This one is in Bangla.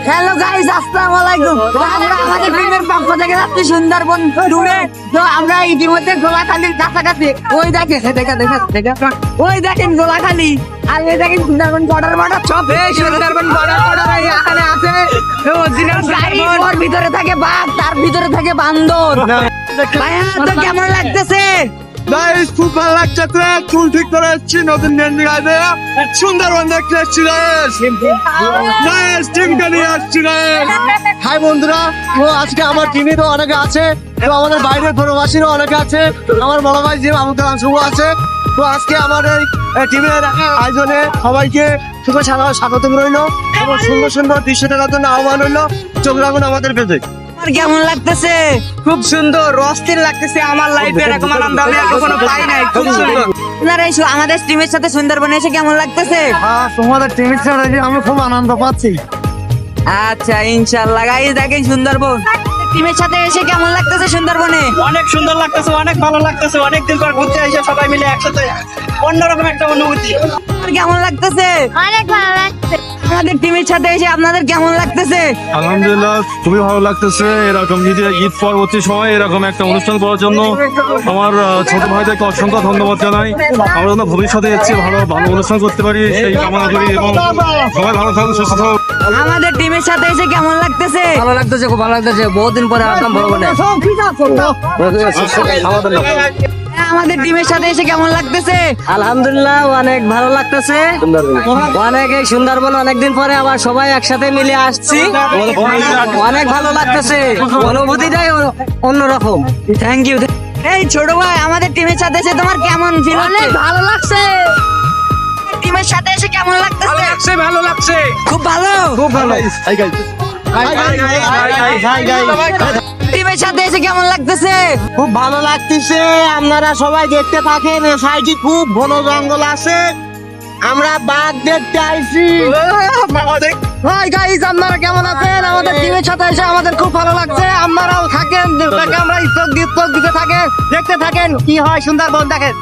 হ্যালো গাইস, আসসালামু আলাইকুম। আমরা আমাদের টিমের পক্ষ থেকে যাচ্ছি সুন্দরবন ট্যুরে। তো আমরা ইতিমধ্যে গোলাখালীর কাছাকাছি। ওই দেখেন, ওই দেখেন গোলাখালী, আর এই দেখেন সুন্দরবন বর্ডার সব। সুন্দরবন বর্ডার এখানে আছে। ওর ভিতরে থাকে বাঘ, তার ভিতরে থাকে বান্দর। ভাইয়া, তো কেমন লাগতেছে? গাইস খুব ভালো লাগছে। চুল ঠিক করে এসেছি, নতুন ট্রেন্ডিং আছে। সুন্দরবন দেখতে এসেছি গাইস, টিমকে নিয়ে আসছি গাইস। হাই বন্ধুরা, তো আজকে আমার টিমে তো অনেকে আছে, তো আমাদের বাইরের প্রবাসীরও অনেকে আছে, আমার বড় ভাই যে আমাদের অংশ আছে। তো আজকে আমার এই টিমের আয়োজনে সবাইকে শুভ স্বাগত রইল এবং সুন্দর সুন্দর দৃশ্য দেখার জন্য আহ্বান রইল। চোখ রাখুন আমাদের পেজে। কেমন লাগতেছে? খুব সুন্দর, অস্থির লাগতেছে। আমার লাইফে এরকম আনন্দ আমি আর কখনো পাই নাই। খুব সুন্দর। আপনারা এই আমাদের টিমের সাথে সুন্দরবনে এসে কেমন লাগতেছে? তোমাদের টিমের সাথে আমি খুব আনন্দ পাচ্ছি। আচ্ছা, ইনশাআল্লাহ গাইস, দেখেন সুন্দরবন টিমের সাথে এসে কেমন লাগতেছে সুন্দরবনে? অনেক সুন্দর লাগতেছে, অনেক ভালো লাগতেছে। অনেকদিন পর ঘুরতে এসে সবাই মিলে একসাথে অন্যরকম একটা অনুভূতি। কেমন লাগতেছে? অনেক ভালো লাগছে। আমাদের টিমের সাথে এসে আপনাদের কেমন লাগতেছে? আলহামদুলিল্লাহ, খুবই ভালো লাগতেছে। এরকম ঈদ পরবর্তী সময় এরকম একটা অনুষ্ঠান করার জন্য আমার ছোট ভাইদেরকে অসংখ্য ধন্যবাদ জানাই। আমরা যেন ভবিষ্যতে এসেছি ভালো ভালো অনুষ্ঠান করতে পারি সেই কামনা করি এবং সবাই ভালো থাকুন, সুস্থ থাকুন। আমাদের টিমের সাথে এসে কেমন লাগতেছে? ভালো লাগতেছে, খুব ভালো লাগতেছে। বহুদিন পরে আসলাম ভ্রমণে। আমাদের টিমের সাথে এসে কেমন লাগতেছে? আলহামদুলিল্লাহ, অনেক ভালো লাগতেছে। অনেক এই সুন্দরবন অনেকদিন পরে আবার সবাই একসাথে মিলে আসছি। অনেক ভালো লাগতেছে, অনুভূতিটাই অন্যরকম। Thank you. এই ছোট ভাই, আমাদের টিমের সাথে এসে তোমার কেমন ফিল হচ্ছে? অনেক ভালো লাগছে। টিমের সাথে এসে কেমন লাগতেছে? ভালো লাগছে। খুব ভালো। খুব ভালো। টিমের সাথে এসে কেমন লাগতেছে? খুব ভালো লাগতেছে। আপনারা সবাই দেখতে থাকেন, সাইডে খুব ঘন জঙ্গল আছে, আমরা বাঘ দেখতে আইছি। হাই গাইস, আপনারা কেমন আছেন? আমাদের টিমের সাথে এসে আমাদের খুব ভালো লাগছে। আপনারাও থাকেন, আমরা চোখ দিতে থাকে, দেখতে থাকেন কি হয় সুন্দরবন দেখেন।